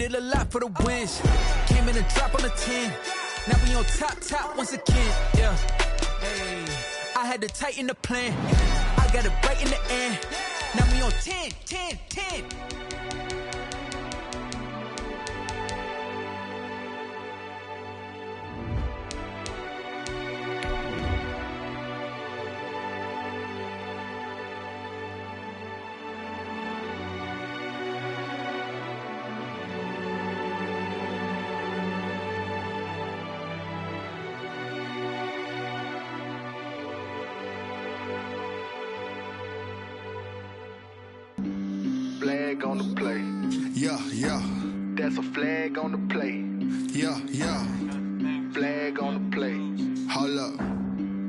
traded a lot for the wins. Came in and drop on the 10. Now we on top once again. Yeah. Hey, I had to tighten the plan. I got it right in the end. Now we on 10. Flag on the play. Yeah. That's a flag on the play. Yeah. Flag on the play. Hold up.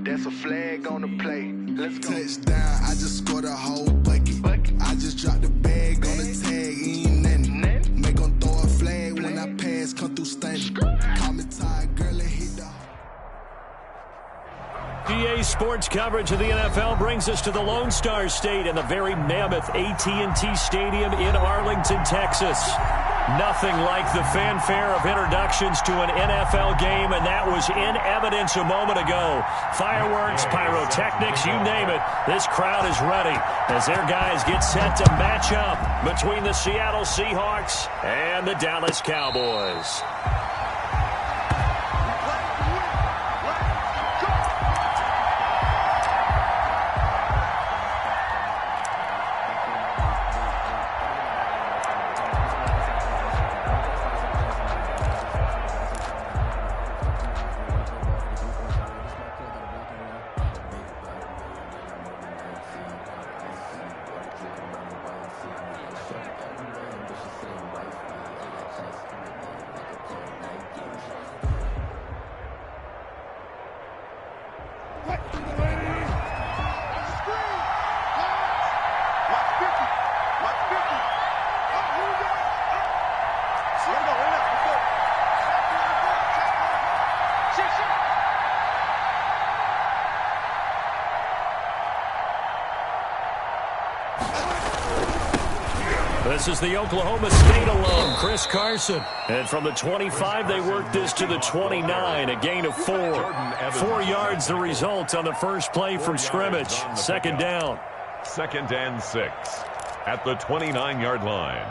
That's a flag on the play. Let's go. Touchdown, I just scored a whole bucket. I just dropped the bag on the tag, ain't nothing. Make 'em throw a flag when I pass, come through stunning. Call me tired, girl, and hit the... GA Sports coverage of the NFL brings us to the Lone Star State and the very mammoth AT&T Stadium in Arlington, Texas. Nothing like the fanfare of introductions to an NFL game, and that was in evidence a moment ago. Fireworks, pyrotechnics, you name it. This crowd is ready as their guys get set to match up between the Seattle Seahawks and the Dallas Cowboys. This is the Oklahoma State alum, Chris Carson. And from the 25, they worked this to the 29, a gain of 4. 4 yards the result on the first play from scrimmage. Second down. 2nd and 6 at the 29-yard line.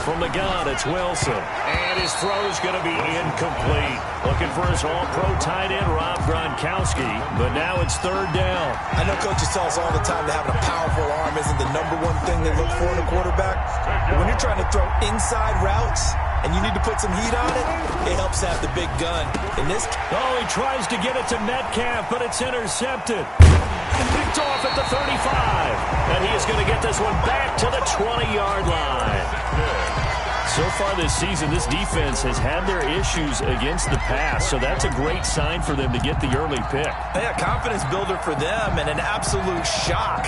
From the gun, it's Wilson. And his throw's going to be incomplete. Looking for his all-pro tight end, Rob Gronkowski. But now it's 3rd down. I know coaches tell us all the time that having a powerful arm isn't the #1 thing they look for in a quarterback. But when you're trying to throw inside routes and you need to put some heat on it, it helps have the big gun. In this, he tries to get it to Metcalf, but it's intercepted. And picked off at the 35. And he is going to get this one back to the 20-yard line. So far this season, this defense has had their issues against the pass, so that's a great sign for them to get the early pick. Yeah, confidence builder for them and an absolute shock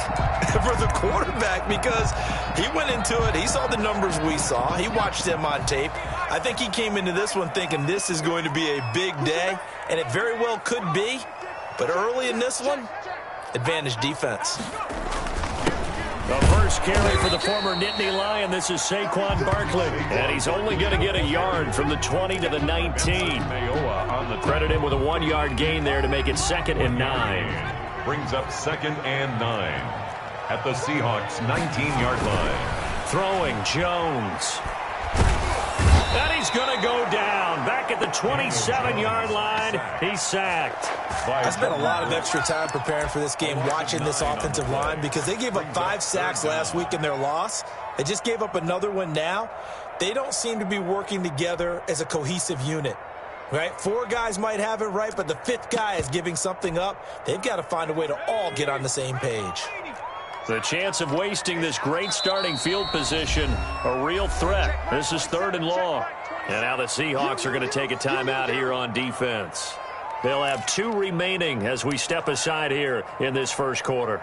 for the quarterback because he went into it. He saw the numbers we saw. He watched them on tape. I think he came into this one thinking this is going to be a big day, and it very well could be. But early in this one, advantage defense. The first carry for the former Nittany Lion. This is Saquon Barkley. And he's only going to get a yard from the 20 to the 19. Credit him with a 1-yard gain there to make it 2nd and 9. Brings up 2nd and 9 at the Seahawks' 19-yard line. Throwing Jones. And he's going to go down. Back at the 27-yard line. He's sacked. I spent a lot of extra time preparing for this game, watching this offensive line, because they gave up 5 sacks last week in their loss. They just gave up another one now. They don't seem to be working together as a cohesive unit. Right? 4 guys might have it right, but the 5th guy is giving something up. They've got to find a way to all get on the same page. The chance of wasting this great starting field position, a real threat. This is 3rd and long. And now the Seahawks are going to take a timeout here on defense. They'll have 2 remaining as we step aside here in this first quarter.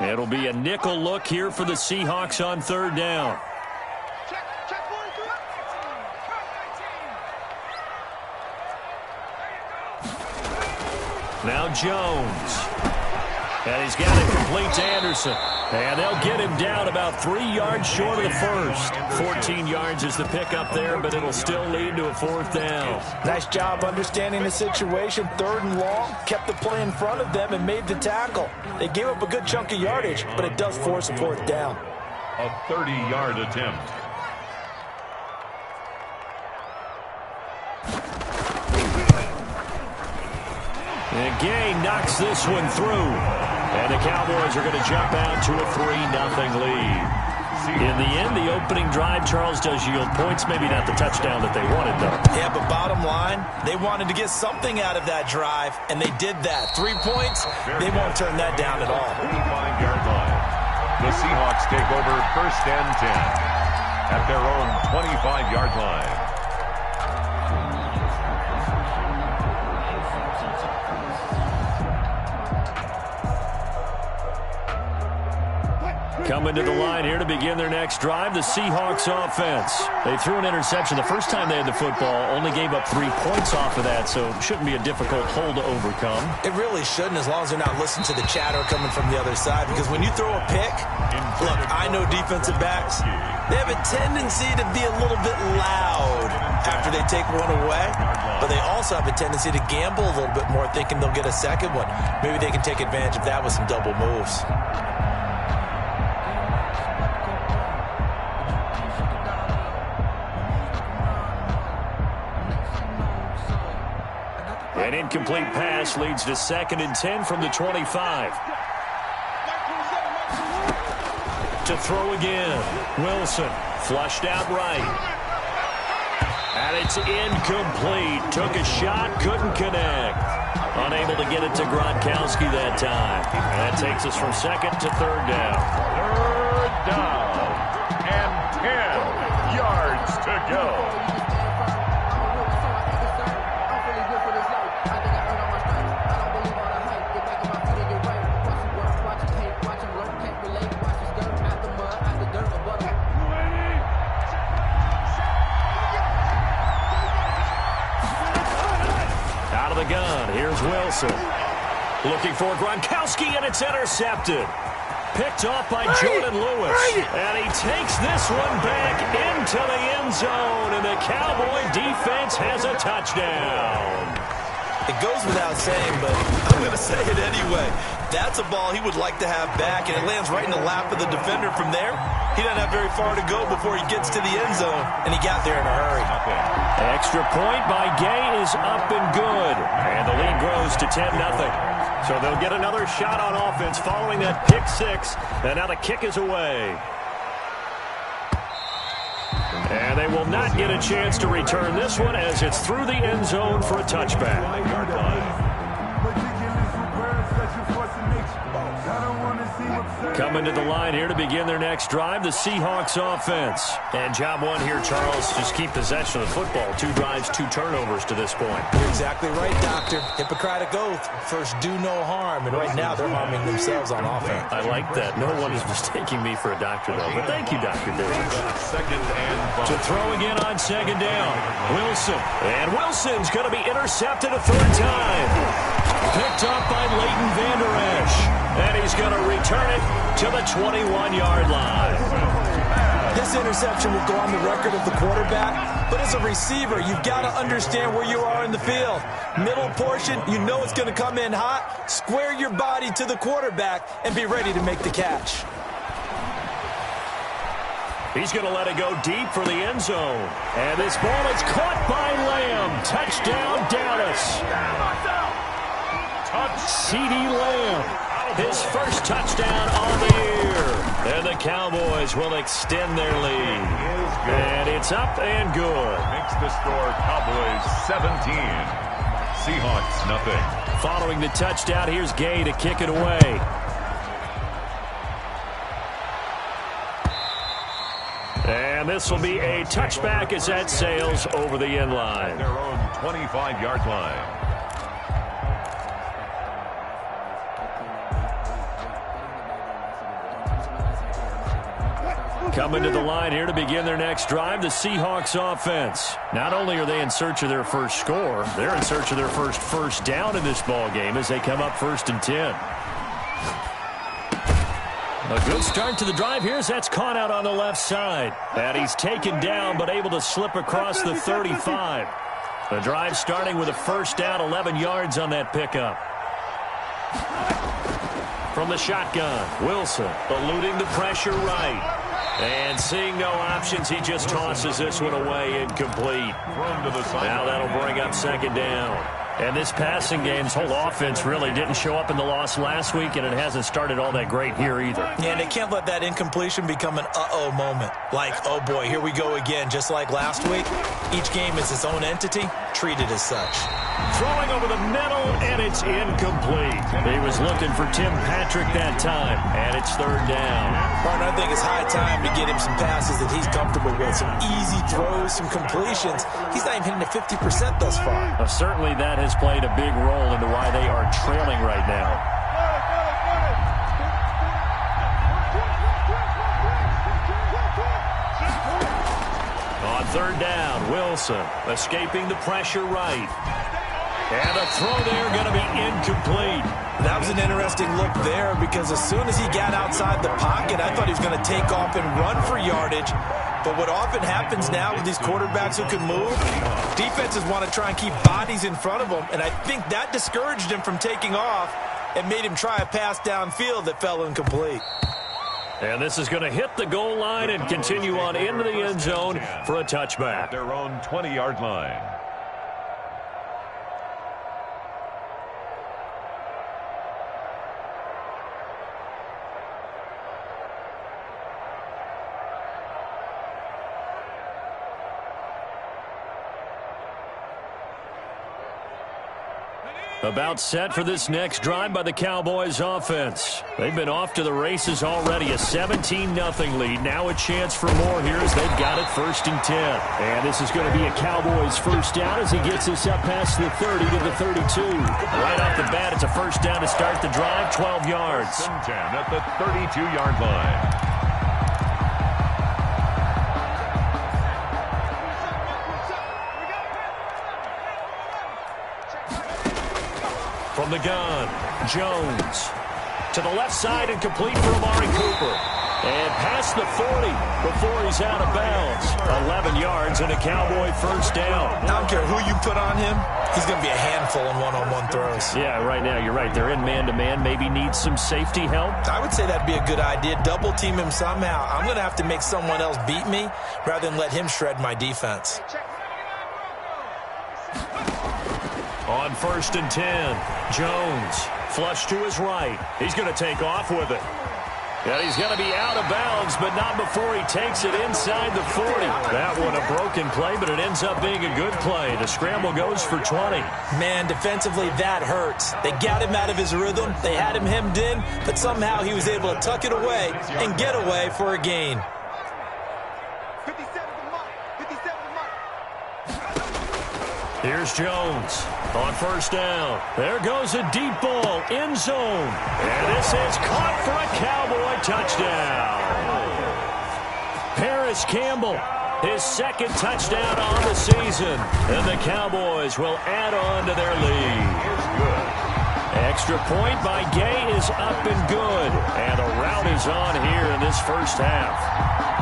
It'll be a nickel look here for the Seahawks on 3rd down. Now Jones. And he's got it complete to Anderson. And they'll get him down about 3 yards short of the first. 14 yards is the pickup there, but it'll still lead to a 4th down. Nice job understanding the situation. 3rd and long, kept the play in front of them and made the tackle. They gave up a good chunk of yardage, but it does force a 4th down. A 30-yard attempt. And Gay knocks this one through. And the Cowboys are going to jump out to a 3-0 lead. In the end, the opening drive, Charles, does yield points. Maybe not the touchdown that they wanted, though. Yeah, but bottom line, they wanted to get something out of that drive, and they did that. 3 points, they won't turn that down at all. 35-yard line. The Seahawks take over 1st and 10 at their own 25-yard line. Coming to the line here to begin their next drive, the Seahawks offense. They threw an interception the first time they had the football, only gave up 3 points off of that, so shouldn't be a difficult hole to overcome. It really shouldn't, as long as they're not listening to the chatter coming from the other side, because when you throw a pick, look, I know defensive backs, they have a tendency to be a little bit loud after they take one away, but they also have a tendency to gamble a little bit more, thinking they'll get a second one. Maybe they can take advantage of that with some double moves. An incomplete pass leads to 2nd and 10 from the 25. To throw again. Wilson flushed out right. And it's incomplete. Took a shot, couldn't connect. Unable to get it to Gronkowski that time. And that takes us from 2nd to 3rd down. 3rd down and 10 yards to go. Gun. Here's Wilson. Looking for Gronkowski, and it's intercepted. Picked off by Jordan Lewis. And he takes this one back into the end zone, and the Cowboy defense has a touchdown. It goes without saying, but I'm going to say it anyway. That's a ball he would like to have back, and it lands right in the lap of the defender from there. He doesn't have very far to go before he gets to the end zone, and he got there in a hurry. Extra point by Gay is up and good, and the lead grows to 10-0. So they'll get another shot on offense following that pick 6, and now the kick is away. And they will not get a chance to return this one as it's through the end zone for a touchback. Coming to the line here to begin their next drive, the Seahawks offense. And job one here, Charles, just keep possession of the football. 2 drives, 2 turnovers to this point. You're exactly right, Doctor. Hippocratic oath. First, do no harm. And right now, they're harming themselves on offense. I like that. No one is mistaking me for a doctor, though. But thank you, Dr. Davis. 2nd and 5. To throw again on 2nd down. Wilson. And Wilson's going to be intercepted a 3rd time. Picked up by Leighton Vander Esch. And he's going to return it to the 21-yard line. This interception will go on the record of the quarterback, but as a receiver, you've got to understand where you are in the field. Middle portion, you know it's going to come in hot. Square your body to the quarterback and be ready to make the catch. He's going to let it go deep for the end zone. And this ball is caught by Lamb. Touchdown, Dallas. CeeDee Lamb, his first touchdown on the year. And the Cowboys will extend their lead. And it's up and good. Makes the score Cowboys 17. Seahawks nothing. Following the touchdown, here's Gay to kick it away. And And this will be a touchback as that sails over the end line. Their own 25-yard line. Coming to the line here to begin their next drive, the Seahawks offense. Not only are they in search of their first score, they're in search of their first down in this ball game as they come up 1st and 10. A good start to the drive here as that's caught out on the left side. And he's taken down but able to slip across the 35. The drive starting with a 1st down, 11 yards on that pickup. From the shotgun, Wilson eluding the pressure right. And seeing no options, he just tosses this one away, incomplete. Now that'll bring up 2nd down. And this passing game's whole offense really didn't show up in the loss last week, and it hasn't started all that great here either. Yeah, and they can't let that incompletion become an uh-oh moment. Like, oh boy, here we go again, just like last week. Each game is its own entity, treated as such. Throwing over the middle, and it's incomplete. He was looking for Tim Patrick that time, and it's 3rd down. Martin, I think it's high time to get him some passes that he's comfortable with, some easy throws, some completions. He's not even hitting the 50% thus far. Certainly that has played a big role into why they are trailing right now. On 3rd down, Wilson escaping the pressure right. And a throw there going to be incomplete. That was an interesting look there because as soon as he got outside the pocket, I thought he was going to take off and run for yardage. But what often happens now with these quarterbacks who can move, defenses want to try and keep bodies in front of them, and I think that discouraged him from taking off and made him try a pass downfield that fell incomplete. And this is going to hit the goal line and continue on into the end zone for a touchback. Their own 20-yard line. About set for this next drive by the Cowboys offense. They've been off to the races already, a 17-0 lead. Now a chance for more here as they've got it 1st and 10. And this is going to be a Cowboys 1st down as he gets this up past the 30 to the 32. Right off the bat, it's a 1st down to start the drive, 12 yards. 10 at the 32-yard line. From the gun, Jones to the left side and complete for Amari Cooper. And past the 40 before he's out of bounds. 11 yards and a Cowboy 1st down. I don't care who you put on him, he's going to be a handful in one-on-one throws. Yeah, right now you're right. They're in man-to-man. Maybe needs some safety help. I would say that'd be a good idea. Double team him somehow. I'm going to have to make someone else beat me rather than let him shred my defense. On 1st and 10, Jones flush to his right. He's going to take off with it. And he's going to be out of bounds, but not before he takes it inside the 40. That one a broken play, but it ends up being a good play. The scramble goes for 20. Man, defensively, that hurts. They got him out of his rhythm. They had him hemmed in, but somehow he was able to tuck it away and get away for a gain. Here's Jones on 1st down. There goes a deep ball, end zone. And this is caught for a Cowboy touchdown. Paris Campbell, his 2nd touchdown on the season. And the Cowboys will add on to their lead. Extra point by Gay is up and good. And a rout is on here in this 1st half.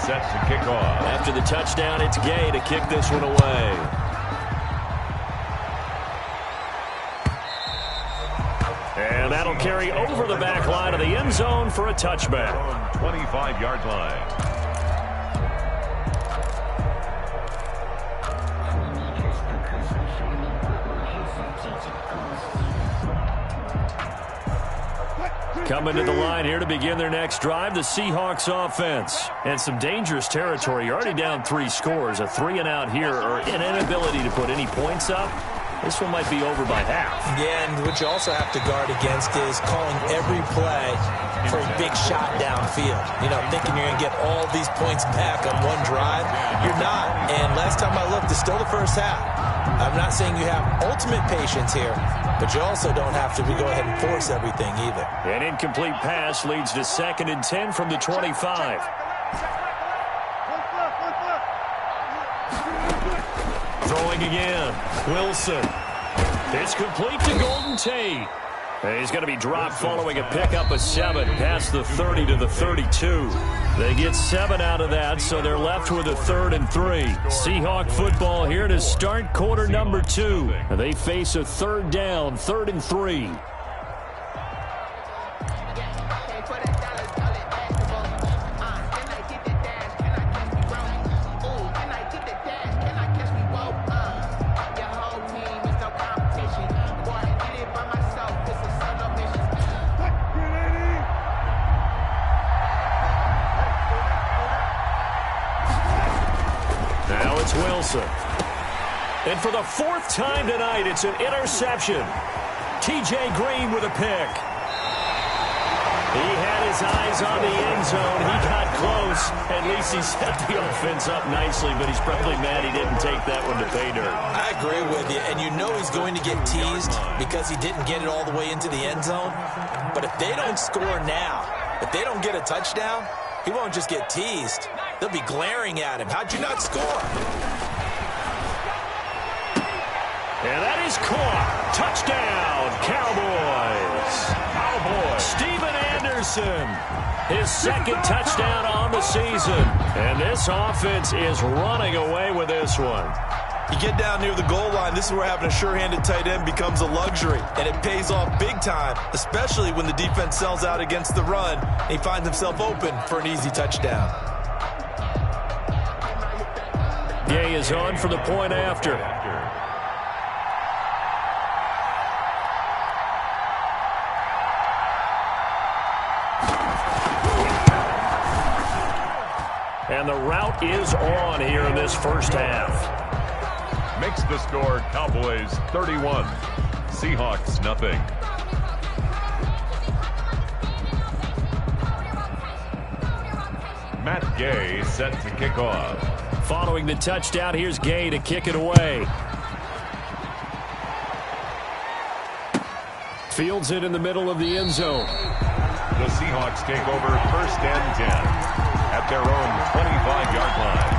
Set to kick off. After the touchdown, it's Gay to kick this one away. And that'll carry over the back line of the end zone for a touchback. 25-yard line. Coming to the line here to begin their next drive, the Seahawks offense. And some dangerous territory. You're already down 3 scores. A 3-and-out here or an inability to put any points up. this one might be over by half. Yeah, and what you also have to guard against is calling every play for a big shot downfield. You know, thinking you're going to get all these points back on one drive. You're not. And last time I looked, it's still the first half. I'm not saying you have ultimate patience here, but you also don't have to go ahead and force everything either. An incomplete pass leads to 2nd and 10 from the 25. Throwing again. Wilson. It's complete to Golden Tate. He's going to be dropped following a pickup of 7 past the 30 to the 32. They get 7 out of that, so they're left with a 3rd and 3. Seahawk football here to start quarter number 2. They face a 3rd down, 3rd and 3. Wilson. And for the 4th time tonight, it's an interception. T.J. Green with a pick. He had his eyes on the end zone. He got close. At least he set the offense up nicely, but he's probably mad he didn't take that one to pay dirt. I agree with you, and you know he's going to get teased because he didn't get it all the way into the end zone. But if they don't score now, if they don't get a touchdown, he won't just get teased. They'll be glaring at him. How'd you not score? And that is caught. Touchdown, Cowboys. Steven Anderson, his 2nd touchdown on the season. And this offense is running away with this one. You get down near the goal line, this is where having a sure-handed tight end becomes a luxury. And it pays off big time, especially when the defense sells out against the run. And he finds himself open for an easy touchdown. Gay is on for the point after. And the route is on here in this first half. Makes the score Cowboys 31, Seahawks nothing. Matt Gay set to kick off. Following the touchdown, here's Gay to kick it away. Fields it in the middle of the end zone. The Seahawks take over 1st and 10 at their own 25-yard line.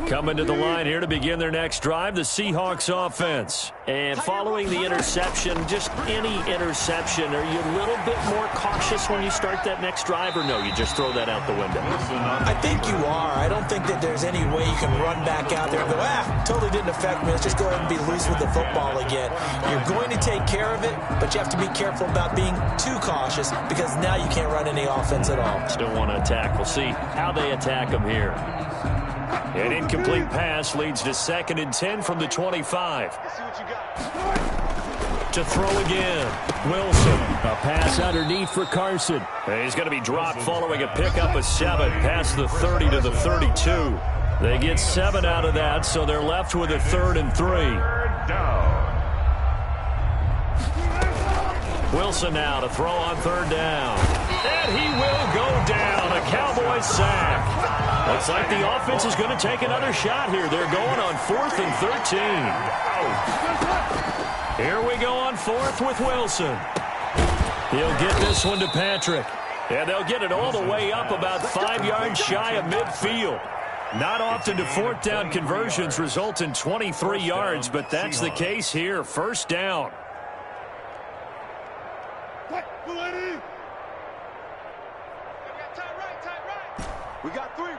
Coming to the line here to begin their next drive, the Seahawks offense. And following the interception, just any interception, are you a little bit more cautious when you start that next drive, or no, you just throw that out the window? I think you are. I don't think that there's any way you can run back out there and go, totally didn't affect me. Let's just go ahead and be loose with the football again. You're going to take care of it, but you have to be careful about being too cautious because now you can't run any offense at all. Still want to attack. We'll see how they attack them here. An incomplete pass leads to 2nd and 10 from the 25. To throw again. Wilson. A pass underneath for Carson. He's going to be dropped following a pickup of 7 past the 30 to the 32. They get 7 out of that, so they're left with a 3rd and 3. Wilson now to throw on 3rd down. And he will go down. A Cowboys sack. Looks like the offense is going to take another shot here. They're going on 4th and 13. Here we go on 4th with Wilson. He'll get this one to Patrick. And they'll get it all the way up about 5 yards shy of midfield. Not often do 4th down conversions result in 23 yards, but that's the case here. 1st down. We got 3,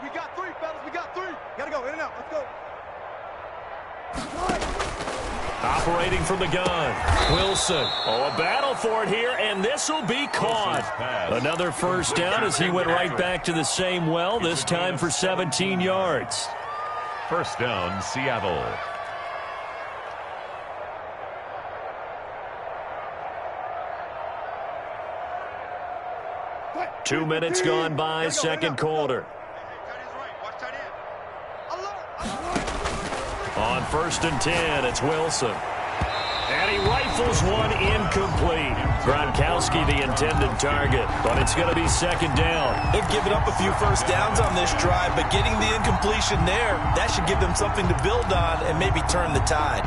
fellas, we got 3. Gotta go, in and out, let's go. Operating from the gun. Wilson. Oh, a battle for it here, and this will be caught. Another 1st down as he went right back to the same well, this time for 17 yards. First down, Seattle. Two minutes gone by, second quarter. On 1st and 10, it's Wilson. And he rifles one incomplete. Gronkowski the intended target, but it's going to be second down. They've given up a few first downs on this drive, but getting the incompletion there, that should give them something to build on and maybe turn the tide.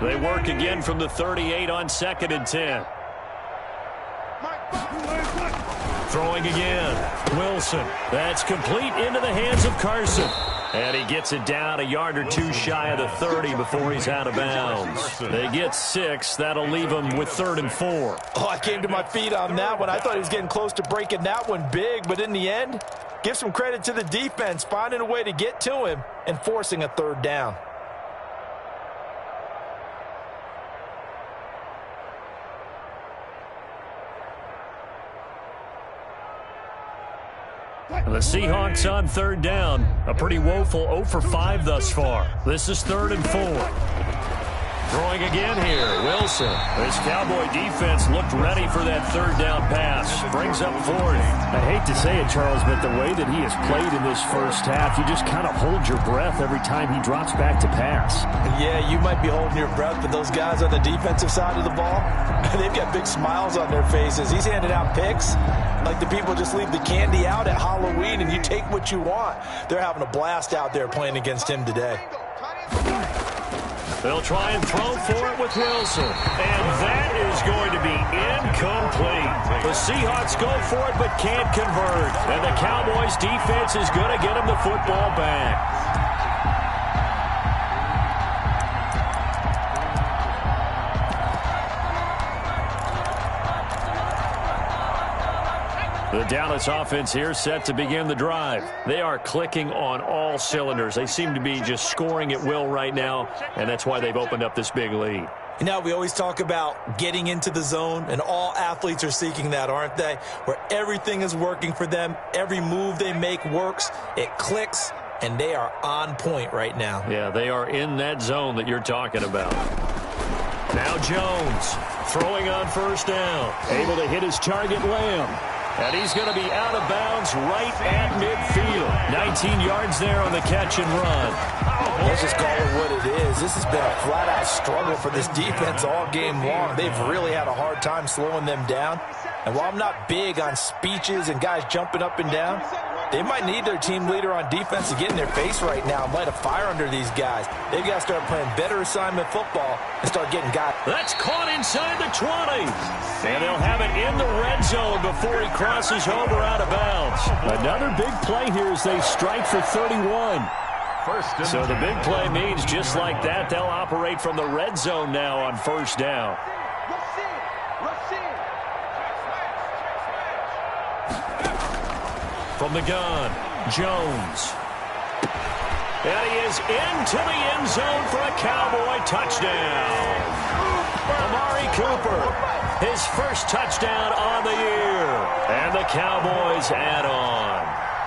They work again from the 38 on 2nd and 10. Throwing again. Wilson. That's complete into the hands of Carson. And he gets it down a yard or two shy of the 30 before he's out of bounds. They get 6. That'll leave him with 3rd and 4. Oh, I came to my feet on that one. I thought he was getting close to breaking that one big, but in the end, give some credit to the defense, finding a way to get to him and forcing a 3rd down. The Seahawks on 3rd down. A pretty woeful 0 for 5 thus far. This is 3rd and 4. Throwing again here, Wilson. This Cowboy defense looked ready for that 3rd down pass. Brings up 4th. I hate to say it, Charles, but the way that he has played in this first half, you just kind of hold your breath every time he drops back to pass. Yeah, you might be holding your breath, but those guys on the defensive side of the ball, they've got big smiles on their faces. He's handing out picks like the people just leave the candy out at Halloween and you take what you want. They're having a blast out there playing against him today. They'll try and throw for it with Wilson. And that is going to be incomplete. The Seahawks go for it but can't convert. And the Cowboys defense is going to get him the football back. The Dallas offense here set to begin the drive. They are clicking on all cylinders. They seem to be just scoring at will right now, and that's why they've opened up this big lead. You know, we always talk about getting into the zone, and all athletes are seeking that, aren't they? Where everything is working for them, every move they make works, it clicks, and they are on point right now. Yeah, they are in that zone that you're talking about. Now Jones throwing on 1st down. Able to hit his target, Lamb. And he's going to be out of bounds right at midfield. 19 yards there on the catch and run. Let's just call it what it is. This has been a flat-out struggle for this defense all game long. They've really had a hard time slowing them down. And while I'm not big on speeches and guys jumping up and down, they might need their team leader on defense to get in their face right now and light a fire under these guys. They've got to start playing better assignment football and start getting guys. That's caught inside the 20. And they'll have it in the red zone before he crosses over out of bounds. Another big play here as they strike for 31. So the big play means just like that, they'll operate from the red zone now on 1st down. From the gun, Jones. And he is into the end zone for a Cowboy touchdown. Amari Cooper, his first touchdown on the year. And the Cowboys add on.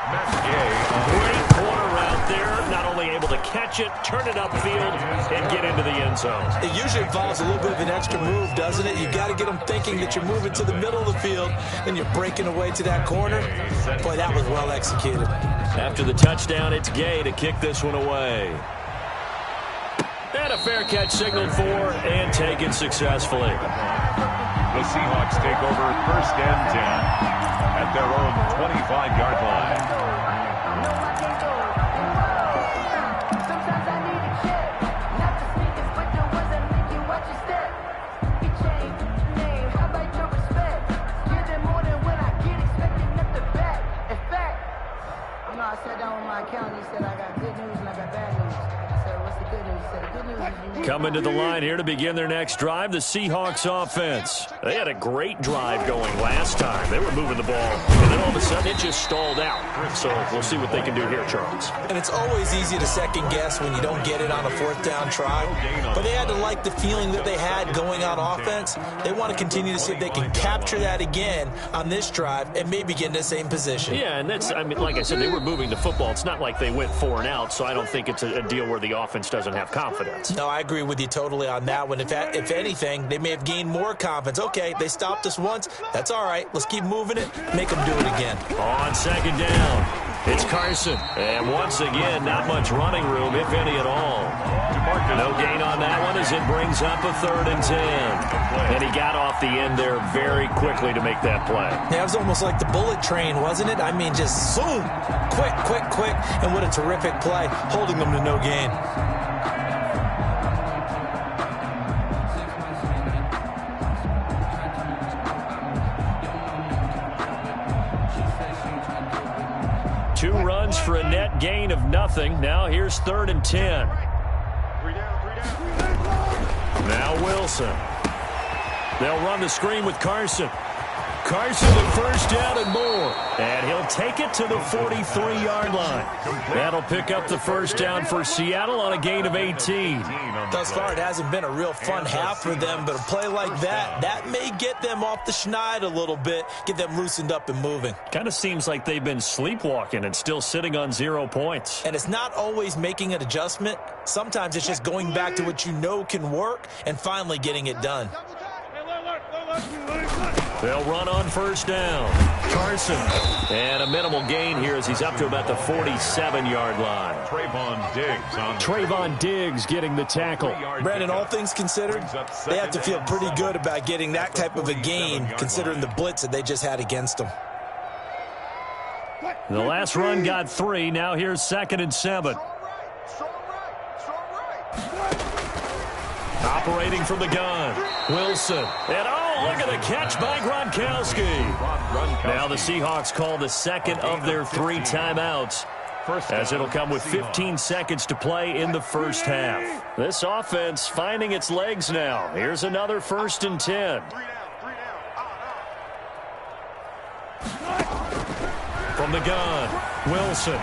Great corner route there. Not only able to catch it, turn it upfield, and get into the end zone. It usually involves a little bit of an extra move, doesn't it? You got to get them thinking that you're moving to the middle of the field, and you're breaking away to that corner. Boy, that was well executed. After the touchdown, it's Gay to kick this one away. And a fair catch signaled for and taken successfully. The Seahawks take over 1st and 10 at their own 25-yard line. I sat down with my accountant. He said, I got good news and I got bad news. I said, what's the good news? He said, the good Coming to the line here to begin their next drive, the Seahawks offense. They had a great drive going last time. They were moving the ball, and then all of a sudden it just stalled out. So we'll see what they can do here, Charles. And it's always easy to second guess when you don't get it on a fourth down try. But they had to like the feeling that they had going on offense. They want to continue to see if they can capture that again on this drive and maybe get in the same position. Yeah, and that's, I mean, like I said, they were moving the football. It's not like they went 4 and out, so I don't think it's a deal where the offense doesn't have confidence. No, I agree with you totally on that one. If anything, they may have gained more confidence. Okay, they stopped us once. That's all right. Let's keep moving it. Make them do it again. On second down, it's Carson. And once again, not much running room, if any at all. No gain on that one as it brings up a 3rd and 10. And he got off the end there very quickly to make that play. Yeah, it was almost like the bullet train, wasn't it? I mean, just zoom. Quick, quick, quick. And what a terrific play, holding them to no gain. Two runs for a net gain of nothing. Now here's 3rd and 10. Now Wilson. They'll run the screen with Carson. Carson the first down and more. And he'll take it to the 43-yard line. That'll pick up the first down for Seattle on a gain of 18. Thus far, it hasn't been a real fun half for them, but a play like that may get them off the schneid a little bit, get them loosened up and moving. Kind of seems like they've been sleepwalking and still sitting on 0 points. And it's not always making an adjustment. Sometimes it's just going back to what you know can work and finally getting it done. They'll run on first down. Carson. And a minimal gain here as he's up to about the 47-yard line. Trayvon Diggs getting the tackle. Brandon, all things considered, they have to feel pretty good about getting that type of a gain considering the blitz that they just had against them. The last run got 3. Now here's 2nd and 7. Operating from the gun. Wilson. And look at the catch by Gronkowski. Now the Seahawks call the second of their 3 timeouts, as it'll come with 15 seconds to play in the first half. This offense finding its legs now. Here's another 1st and 10. From the gun, Wilson.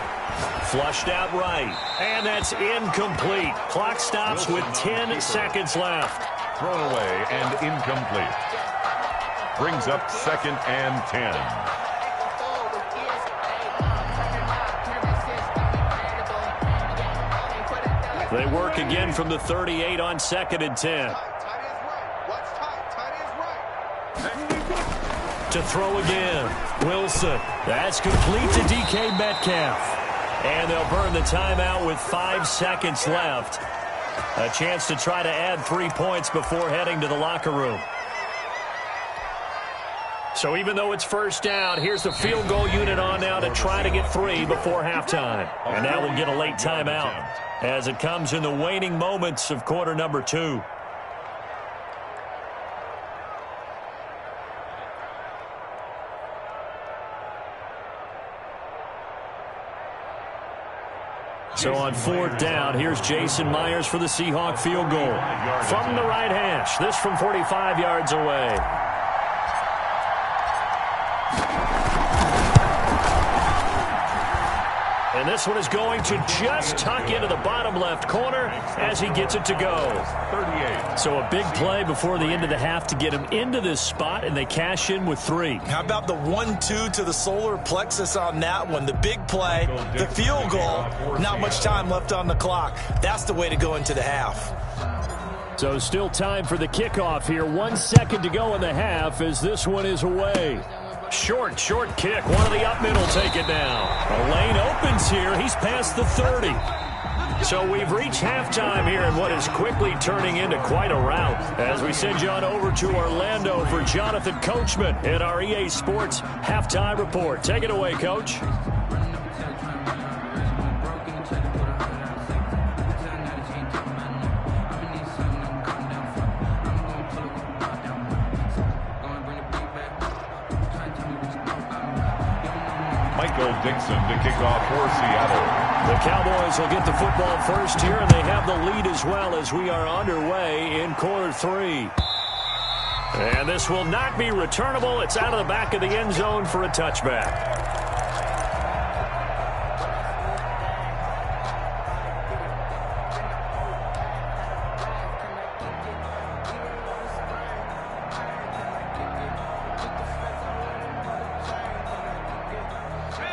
Flushed out right. And that's incomplete. Clock stops with 10 seconds left. Thrown away and incomplete. Brings up 2nd and 10. They work again from the 38 on 2nd and 10. To throw again. Wilson. That's complete to DK Metcalf. And they'll burn the timeout with 5 seconds left. A chance to try to add 3 points before heading to the locker room. So even though it's first down, here's the field goal unit on now to try to get 3 before halftime. And now we'll get a late timeout as it comes in the waning moments of quarter number 2. So on 4th down, here's Jason Myers for the Seahawk field goal. From the right hash, this from 45 yards away. And this one is going to just tuck into the bottom left corner as he gets it to go. 38. So a big play before the end of the half to get him into this spot, and they cash in with 3. How about the 1-2 to the solar plexus on that one? The big play, the field goal, not much time left on the clock. That's the way to go into the half. So still time for the kickoff here. 1 second to go in the half as this one is away. Short kick. One of the up middle take it down. A lane opens here. He's past the 30. So we've reached halftime here in what is quickly turning into quite a rout as we send you on over to Orlando for Jonathan Coachman in our EA Sports Halftime Report. Take it away, Coach. Dixon to kick off for Seattle. The Cowboys will get the football first here, and they have the lead as well as we are underway in quarter 3. And this will not be returnable. It's out of the back of the end zone for a touchback.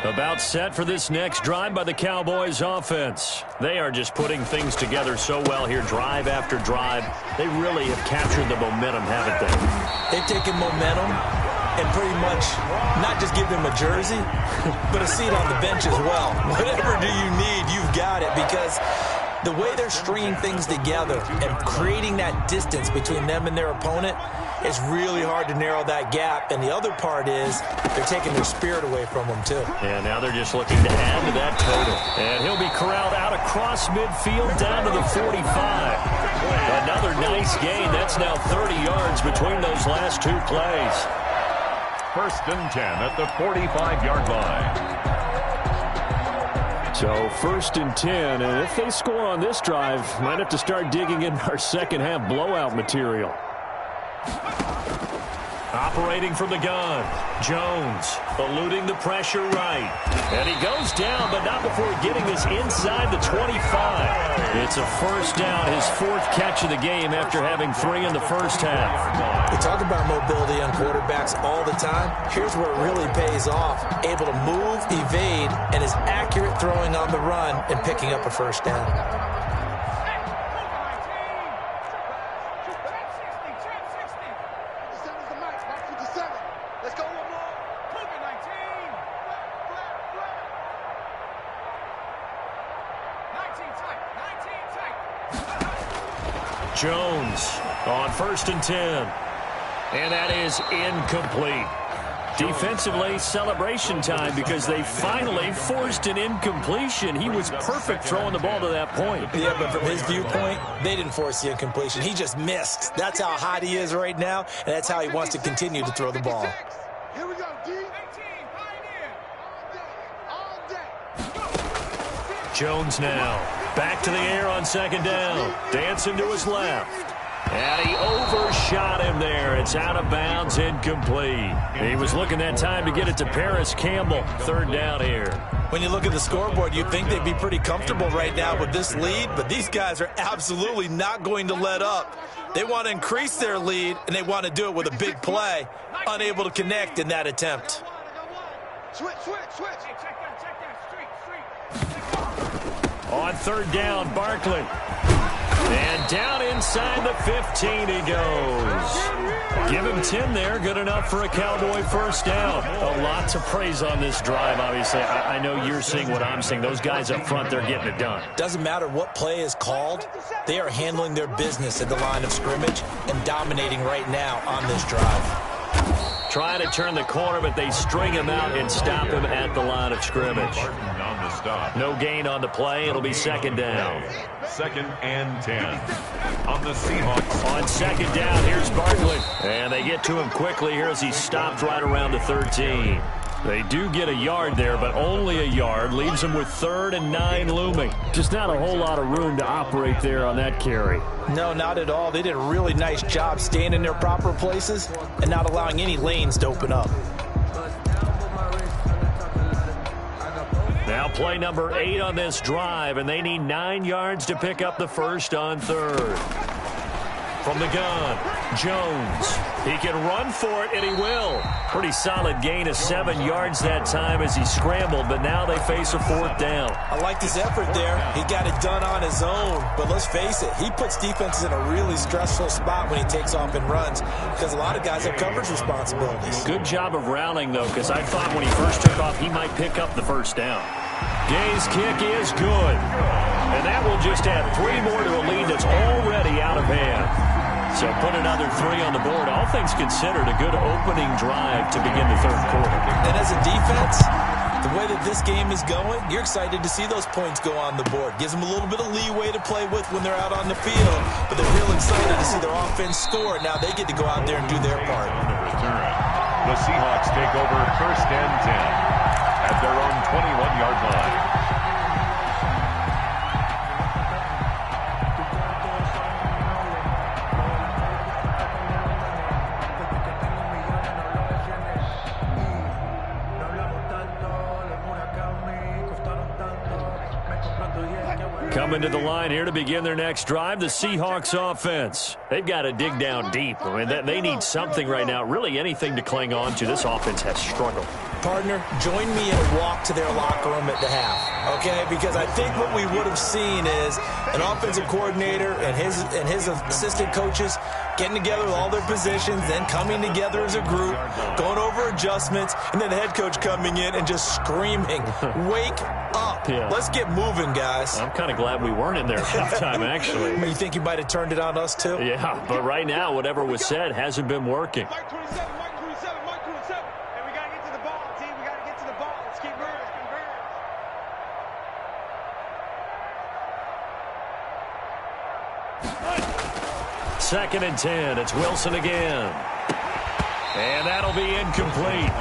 About set for this next drive by the Cowboys offense. They are just putting things together so well here, drive after drive. They really have captured the momentum, haven't they? They've taken momentum and pretty much not just give them a jersey, but a seat on the bench as well. Whatever do you need, you've got it, because the way they're stringing things together and creating that distance between them and their opponent, it's really hard to narrow that gap. And the other part is they're taking their spirit away from them, too. And now they're just looking to add to that total. And he'll be corralled out across midfield down to the 45. Another nice gain. That's now 30 yards between those last 2 plays. 1st and 10 at the 45-yard line. So 1st and 10, and if they score on this drive, might have to start digging in our second half blowout material. Operating from the gun, Jones eluding the pressure right. And he goes down, but not before getting this inside the 25. It's a first down, his 4th catch of the game after having 3 in the first half. We talk about mobility on quarterbacks all the time. Here's where it really pays off. Able to move, evade, and is accurate throwing on the run and picking up a first down. Jones on 1st and 10. And that is incomplete. Defensively, celebration time because they finally forced an incompletion. He was perfect throwing the ball to that point. Yeah, but from his viewpoint, they didn't force the incompletion. He just missed. That's how hot he is right now, and that's how he wants to continue to throw the ball. Here we go, D. Jones now back to the air on 2nd down. Dancing to his left. And he overshot him there. It's out of bounds, incomplete. He was looking that time to get it to Paris Campbell. 3rd down here. When you look at the scoreboard, you'd think they'd be pretty comfortable right now with this lead, but these guys are absolutely not going to let up. They want to increase their lead, and they want to do it with a big play. Unable to connect in that attempt. Switch. On 3rd down, Barkley. And down inside the 15 he goes. Give him 10 there. Good enough for a Cowboy first down. A lot to praise on this drive, obviously. I know you're seeing what I'm seeing. Those guys up front, they're getting it done. Doesn't matter what play is called. They are handling their business at the line of scrimmage and dominating right now on this drive. Trying to turn the corner, but they string him out and stop him at the line of scrimmage. On the stop. No gain on the play. It'll be 2nd down. 2nd and 10 on the Seahawks. On 2nd down, here's Barkley. And they get to him quickly here as he stopped right around the 13. They do get a yard there, but only a yard. Leaves them with 3rd and 9 looming. Just not a whole lot of room to operate there on that carry. No, not at all. They did a really nice job staying in their proper places and not allowing any lanes to open up. Now play number 8 on this drive, and they need 9 yards to pick up the first on 3rd. From the gun, Jones. He can run for it, and he will. Pretty solid gain of 7 yards that time as he scrambled, but now they face a 4th down. I liked his effort there. He got it done on his own. But let's face it, he puts defenses in a really stressful spot when he takes off and runs because a lot of guys have coverage responsibilities. Good job of rallying, though, because I thought when he first took off, he might pick up the first down. Gay's kick is good. And that will just add 3 more to a lead that's already out of hand. So put another 3 on the board. All things considered, a good opening drive to begin the 3rd quarter. And as a defense, the way that this game is going, you're excited to see those points go on the board. Gives them a little bit of leeway to play with when they're out on the field. But they're real excited to see their offense score. Now they get to go out there and do their part. The Seahawks take over 1st and 10 at their own 21-yard line. Coming to the line here to begin their next drive, the Seahawks offense. They've got to dig down deep. I mean, they need something right now, really anything to cling on to. This offense has struggled. Partner, join me in a walk to their locker room at the half, okay? Because I think what we would have seen is an offensive coordinator and his assistant coaches getting together with all their positions, then coming together as a group, going over adjustments, and then the head coach coming in and just screaming, wake up. Yeah. Let's get moving, guys. I'm kind of glad we weren't in there at halftime, actually. You think you might have turned it on us, too? Yeah, but right now, whatever was said hasn't been working. Mike 27, Mike 27, Mike 27. And we got to get to the ball, team. We got to get to the ball. Let's keep moving. Second and 10. It's Wilson again. And that'll be incomplete.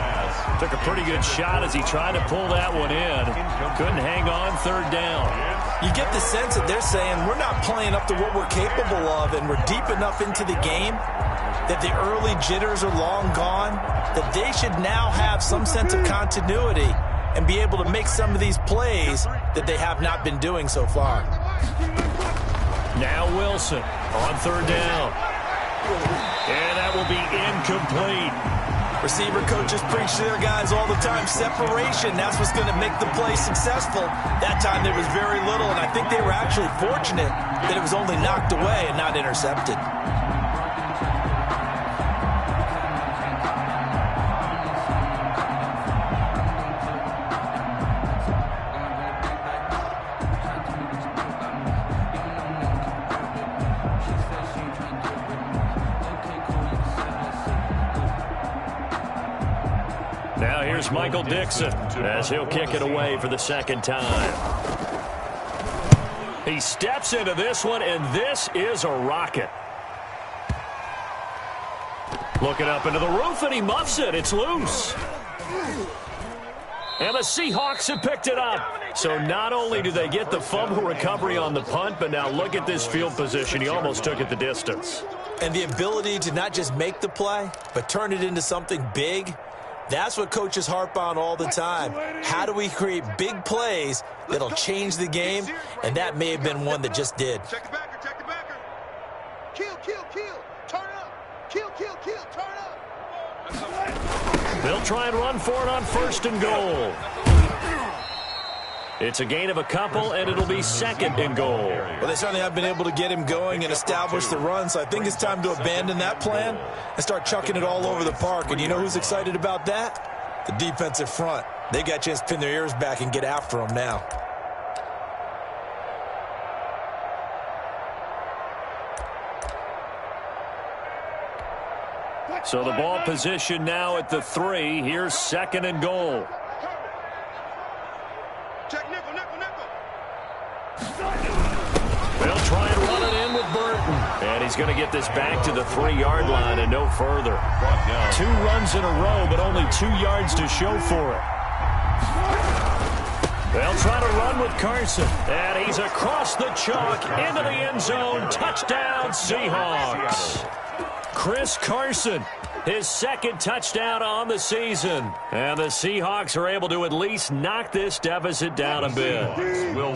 Took a pretty good shot as he tried to pull that one in. Couldn't hang on third down. You get the sense that they're saying we're not playing up to what we're capable of, and we're deep enough into the game that the early jitters are long gone, that they should now have some sense of continuity and be able to make some of these plays that they have not been doing so far. Now Wilson on third down. And that will be incomplete. Receiver coaches preach to their guys all the time. Separation, that's what's going to make the play successful. That time there was very little, and I think they were actually fortunate that it was only knocked away and not intercepted. Now here's Michael Dixon as he'll kick it away for the second time. He steps into this one, and this is a rocket. Looking up into the roof, and he muffs it. It's loose. And the Seahawks have picked it up. So not only do they get the fumble recovery on the punt, but now look at this field position. He almost took it the distance. And the ability to not just make the play, but turn it into something big. That's what coaches harp on all the time. How do we create big plays that'll change the game? And that may have been one that just did. Check the backer, check the backer. Kill, kill, kill. Turn up. Kill, kill, kill. Turn up. They'll try and run for it on first and goal. It's a gain of a couple, and it'll be second and goal. Well, they certainly have been able to get him going and establish the run, so I think it's time to abandon that plan and start chucking it all over the park. And you know who's excited about that? The defensive front. They got a chance to pin their ears back and get after him now. So the ball position now at the 3. Here's second and goal. Check nickel, nickel, nickel. They'll try and run it in with Burton. And he's going to get this back to the 3-yard line and no further. 2 runs in a row, but only 2 yards to show for it. They'll try to run with Carson. And he's across the chalk into the end zone. Touchdown, Seahawks. Chris Carson, his second touchdown on the season. And the Seahawks are able to at least knock this deficit down a bit.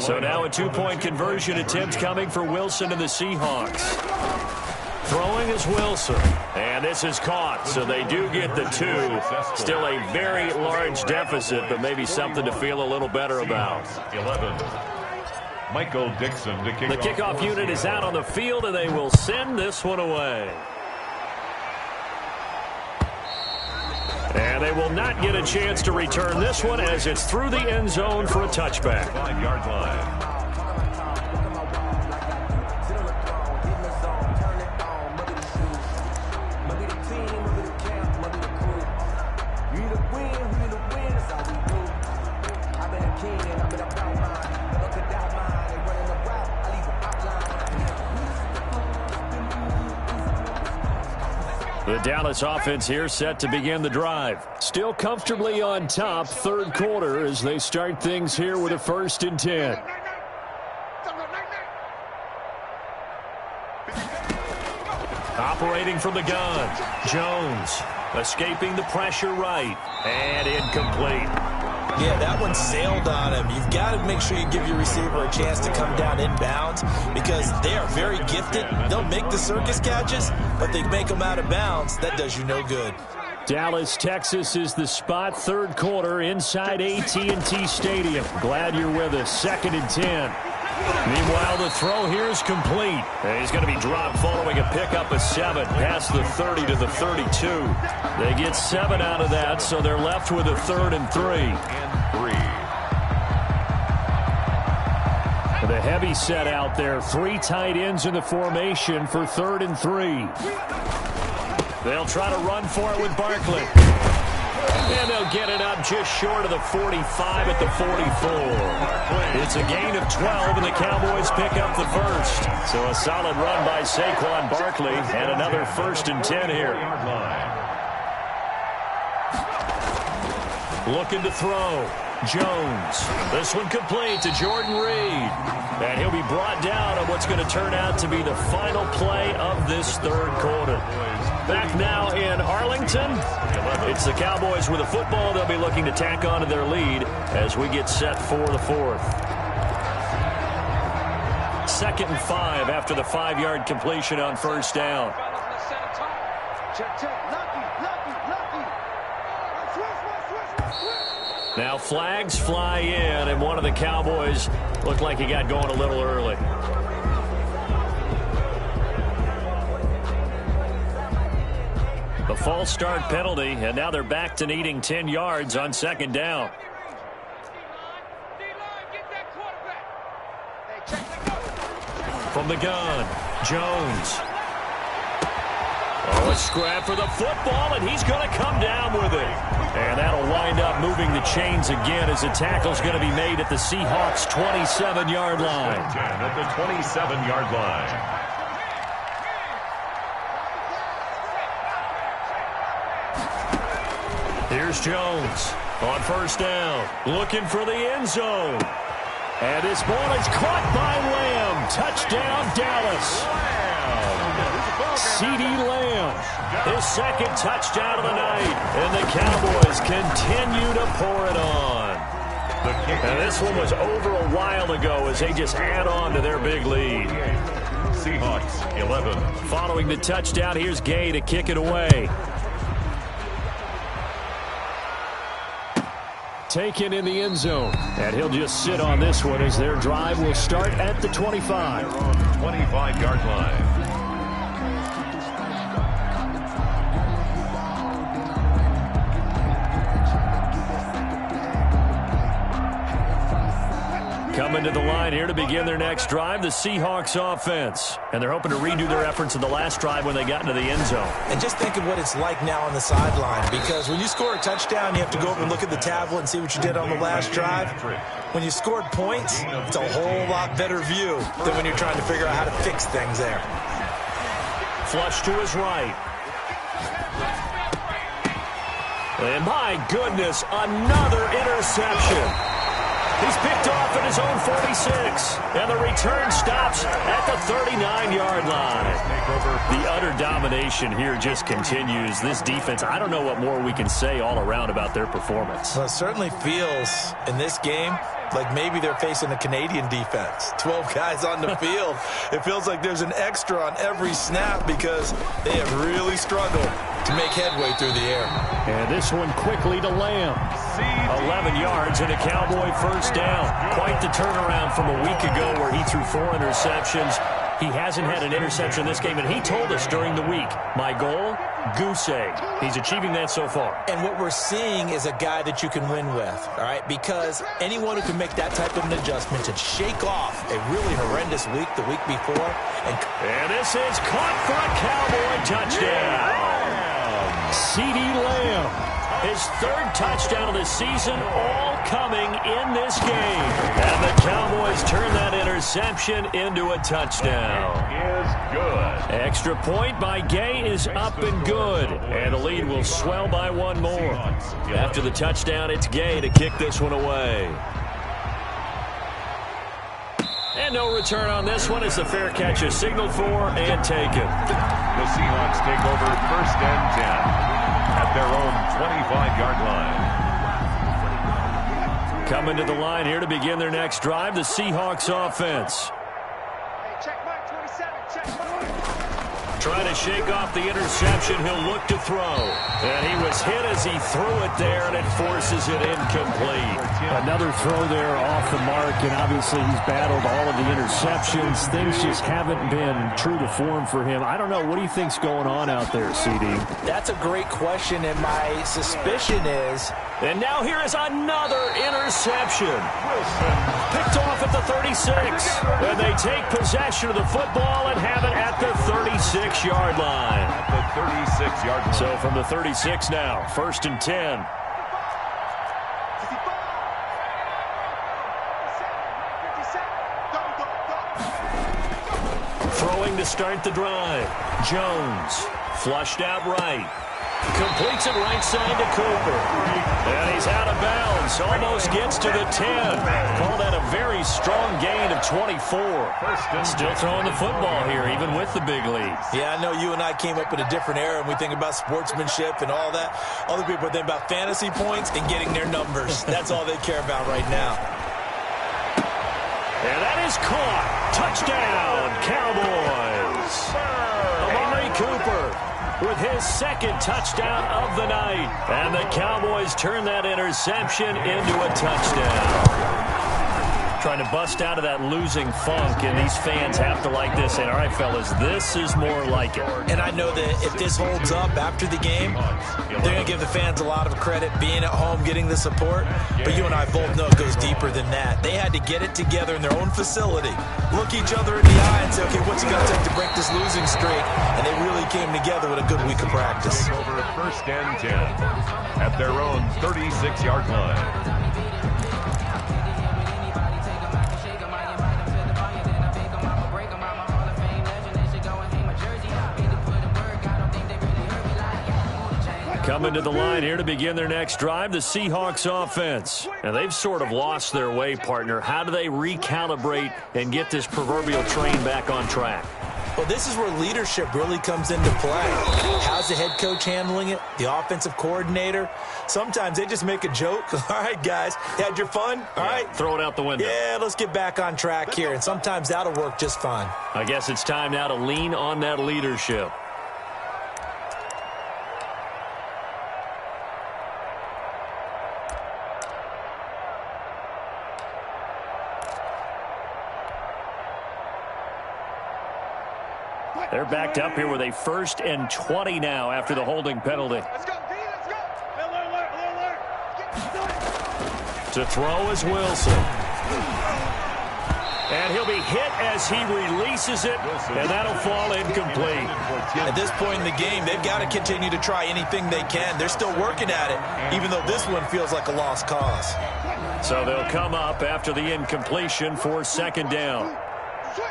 So now a 2-point conversion attempt coming for Wilson and the Seahawks. Throwing is Wilson. And this is caught, so they do get the 2. Still a very large deficit, but maybe something to feel a little better about. 11. Michael Dixon to kick The kickoff unit is out on the field, and they will send this one away. And they will not get a chance to return this one as it's through the end zone for a touchback. 5-yard line. The Dallas offense here set to begin the drive. Still comfortably on top, third quarter as they start things here with a 1st and 10. Operating from the gun, Jones escaping the pressure right and incomplete. Yeah, that one sailed on him. You've got to make sure you give your receiver a chance to come down inbounds because they are very gifted. They'll make the circus catches, but they make them out of bounds. That does you no good. Dallas, Texas is the spot. Third quarter inside AT&T Stadium. Glad you're with us. 2nd and 10. Meanwhile, the throw here is complete. And he's going to be dropped following a pickup of 7 past the 30 to the 32. They get 7 out of that, so they're left with a 3rd and 3. The heavy set out there. 3 tight ends in the formation for 3rd and 3. They'll try to run for it with Barkley. And they'll get it up just short of the 45 at the 44. It's a gain of 12, and the Cowboys pick up the first. So a solid run by Saquon Barkley, and another 1st and 10 here. Looking to throw. Jones. This one complete to Jordan Reed. And he'll be brought down on what's going to turn out to be the final play of this 3rd quarter. Back now in Arlington. It's the Cowboys with a football. They'll be looking to tack on to their lead as we get set for the 4th. 2nd and 5 after the 5-yard completion on 1st down. Now flags fly in, and one of the Cowboys looked like he got going a little early. The false start penalty, and now they're back to needing 10 yards on 2nd down. From the gun, Jones. Oh, a scrap for the football, and he's going to come down with it. And that'll wind up moving the chains again as the tackle's going to be made at the Seahawks' 27-yard line. At the 27-yard line. Here's Jones on 1st down, looking for the end zone. And this ball is caught by Lamb. Touchdown, Dallas. CeeDee Lamb, his 2nd touchdown of the night. And the Cowboys continue to pour it on. And this one was over a while ago as they just add on to their big lead. Seahawks 11. Following the touchdown, here's Gay to kick it away. Taken in the end zone. And he'll just sit on this one as their drive will start at the 25. 25-yard line. Coming to the line here to begin their next drive, the Seahawks offense. And they're hoping to redo their efforts in the last drive when they got into the end zone. And just think of what it's like now on the sideline, because when you score a touchdown, you have to go over and look at the tablet and see what you did on the last drive. When you scored points, it's a whole lot better view than when you're trying to figure out how to fix things there. Flush to his right. And my goodness, another interception. He's picked off at his own 46, and the return stops at the 39-yard line. The utter domination here just continues. This defense, I don't know what more we can say all around about their performance. Well, it certainly feels in this game like maybe they're facing a Canadian defense. 12 guys on the field. It feels like there's an extra on every snap because they have really struggled to make headway through the air. And this one quickly to Lamb. 11 yards and a Cowboy 1st down. Quite the turnaround from a week ago where he threw 4 interceptions. He hasn't had an interception this game, and he told us during the week, my goal, goose egg. He's achieving that so far. And what we're seeing is a guy that you can win with, all right? Because anyone who can make that type of an adjustment and shake off a really horrendous week the week before. And this is caught for a Cowboy touchdown. CeeDee Lamb. His 3rd touchdown of the season, all coming in this game. And the Cowboys turn that interception into a touchdown. Is good. Extra point by Gay is up and good. And the lead will swell by 1 more. After the touchdown, it's Gay to kick this one away. And no return on this one as the fair catch is signaled for and taken. The Seahawks take over 1st and 10 at their own 25-yard line. Coming to the line here to begin their next drive, the Seahawks offense. Hey, check mark 27, check mark. Trying to shake off the interception, he'll look to throw. And he was hit as he threw it there, and it forces it incomplete. Another throw there off the mark, and obviously he's battled all of the interceptions. Things just haven't been true to form for him. I don't know. What do you think's going on out there, CD? That's a great question, and my suspicion is... And now here is another interception. Picked off at the 36. And they take possession of the football and have it at the 36-yard line. At the 36-yard line. So from the 36 now, 1st and 10. Throwing to start the drive. Jones flushed out right. Completes it right side to Cooper. And he's out of bounds. Almost gets to the 10. Call that a very strong gain of 24. Still throwing the football here, even with the big lead. Yeah, I know you and I came up in a different era, and we think about sportsmanship and all that. Other people think about fantasy points and getting their numbers. That's all they care about right now. And that is caught. Touchdown, Cowboys. Amari Cooper with his second touchdown of the night. And the Cowboys turn that interception into a touchdown. Trying to bust out of that losing funk, and these fans have to like this. And all right, fellas, this is more like it. And I know that if this holds up after the game, they're going to give the fans a lot of credit being at home, getting the support. But you and I both know it goes deeper than that. They had to get it together in their own facility, look each other in the eye and say, okay, what's it going to take to break this losing streak? And they really came together with a good week of practice. Over 1st and 10 at their own 36-yard line. Coming to the line here to begin their next drive, the Seahawks offense. And they've sort of lost their way, partner. How do they recalibrate and get this proverbial train back on track? Well, this is where leadership really comes into play. How's the head coach handling it? The offensive coordinator? Sometimes they just make a joke. All right, guys, had your fun? All right. Throw it out the window. Yeah, let's get back on track here. And sometimes that'll work just fine. I guess it's time now to lean on that leadership. They're backed up here with a 1st and 20 now after the holding penalty. Let's go, D, let's go. Alert. To throw is Wilson. And he'll be hit as he releases it, and that'll fall incomplete. At this point in the game, they've got to continue to try anything they can. They're still working at it, even though this one feels like a lost cause. So they'll come up after the incompletion for 2nd down. Switch.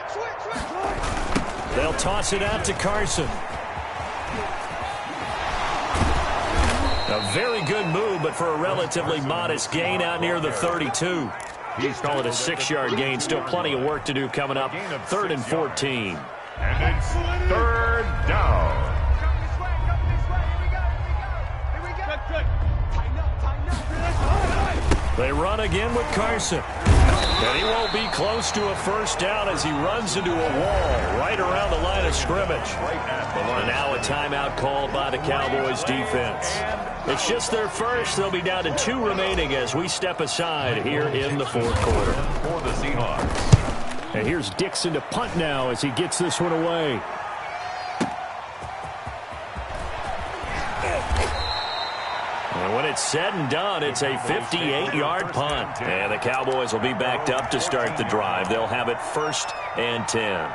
They'll toss it out to Carson. A very good move, but for a relatively modest gain out near the 32. He's calling it a 6-yard gain. Still plenty of work to do coming up. 3rd and 14. And it's 3rd down. They run again with Carson. And he won't be close to a 1st down as he runs into a wall right around the line of scrimmage. And now a timeout called by the Cowboys defense. It's just their first. They'll be down to 2 remaining as we step aside here in the 4th quarter. For the Seahawks. And here's Dixon to punt now as he gets this one away. And when it's said and done, it's a 58-yard punt. And the Cowboys will be backed up to start the drive. They'll have it 1st and 10.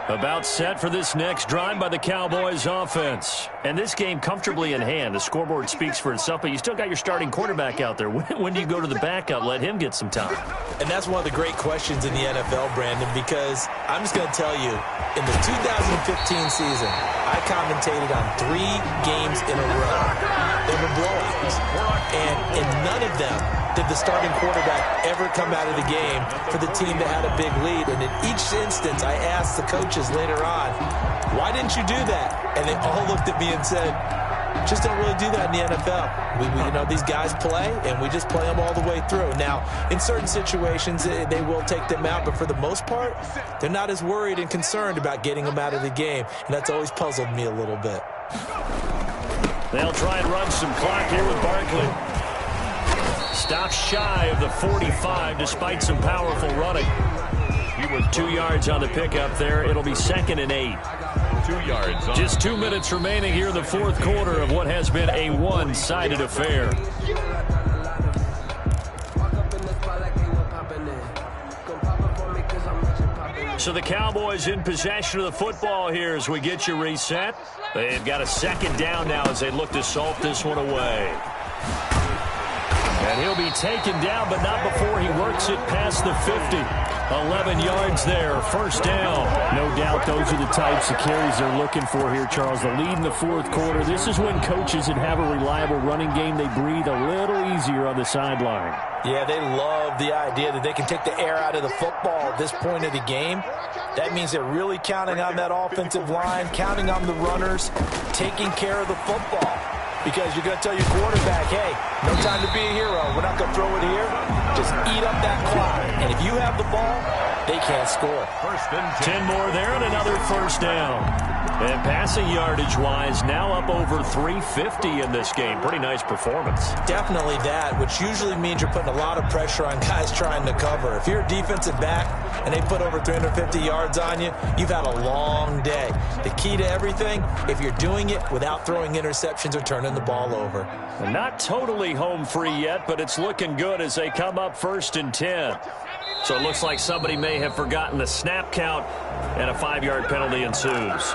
About set for this next drive by the Cowboys offense. And this game comfortably in hand. The scoreboard speaks for itself, but you still got your starting quarterback out there. When do you go to the backup? Let him get some time. And that's one of the great questions in the NFL, Brandon, because I'm just going to tell you, in the 2015 season, I commentated on 3 games in a row. They were blowouts. And in none of them did the starting quarterback ever come out of the game for the team that had a big lead. And in each instance, I asked the coaches later on, why didn't you do that? And they all looked at me and said, Just don't really do that in the NFL. These guys play, and we just play them all the way through. Now, in certain situations, they will take them out, but for the most part, they're not as worried and concerned about getting them out of the game, and that's always puzzled me a little bit. They'll try and run some clock here with Barkley. Stops shy of the 45 despite some powerful running. He was 2 yards on the pickup there. It'll be 2nd and 8. 2 yards. Just 2 minutes remaining here in the fourth quarter of what has been a one-sided affair. So the Cowboys in possession of the football here as we get you reset. They've got a 2nd down now as they look to salt this one away. And he'll be taken down, but not before he works it past the 50. 11 yards there, 1st down. No doubt those are the types of carries they're looking for here, Charles. The lead in the fourth quarter. This is when coaches that have a reliable running game, they breathe a little easier on the sideline. Yeah, they love the idea that they can take the air out of the football at this point of the game. That means they're really counting on that offensive line, counting on the runners, taking care of the football. Because you're going to tell your quarterback, hey, no time to be a hero. We're not going to throw it here. Just eat up that clock. And if you have the ball, they can't score. 10 more there and another 1st down. And passing yardage-wise, now up over 350 in this game. Pretty nice performance. Definitely that, which usually means you're putting a lot of pressure on guys trying to cover. If you're a defensive back and they put over 350 yards on you, you've had a long day. The key to everything, if you're doing it without throwing interceptions or turning the ball over. And not totally home free yet, but it's looking good as they come up 1st and 10. So it looks like somebody may have forgotten the snap count, and a 5-yard penalty ensues.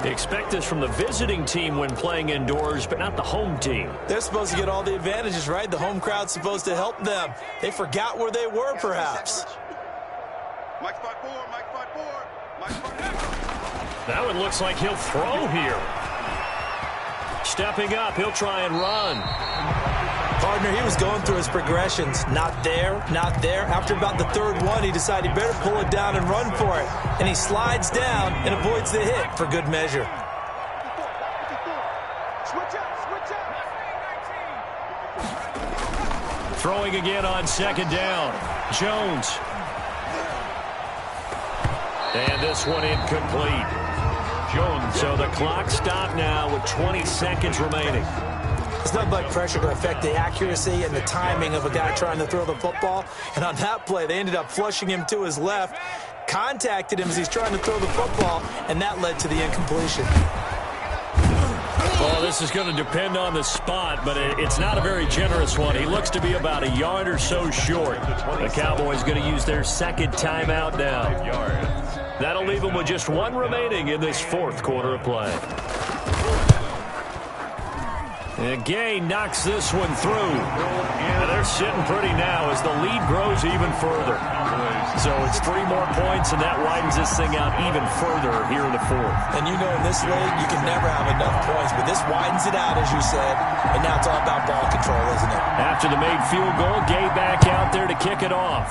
Expect this from the visiting team when playing indoors, but not the home team. They're supposed to get all the advantages, right? The home crowd's supposed to help them. They forgot where they were, perhaps. Mike 5-4, Mike 5-4, Mike 5-4. That one looks like he'll throw here. Stepping up, he'll try and run. Partner, he was going through his progressions. Not there, not there. After about the 3rd one, he decided he better pull it down and run for it. And he slides down and avoids the hit for good measure. Switch up. Throwing again on 2nd down. Jones. And this one incomplete. Jones. So the clock stopped now with 20 seconds remaining. It's nothing like pressure to affect the accuracy and the timing of a guy trying to throw the football. And on that play, they ended up flushing him to his left, contacted him as he's trying to throw the football, and that led to the incompletion. Well, this is going to depend on the spot, but it's not a very generous one. He looks to be about a yard or so short. The Cowboys going to use their 2nd timeout now. That'll leave them with just 1 remaining in this fourth quarter of play. And Gay knocks this one through. And they're sitting pretty now as the lead grows even further. So it's 3 more points, and that widens this thing out even further here in the fourth. And you know in this league, you can never have enough points, but this widens it out, as you said, and now it's all about ball control, isn't it? After the made field goal, Gay back out there to kick it off.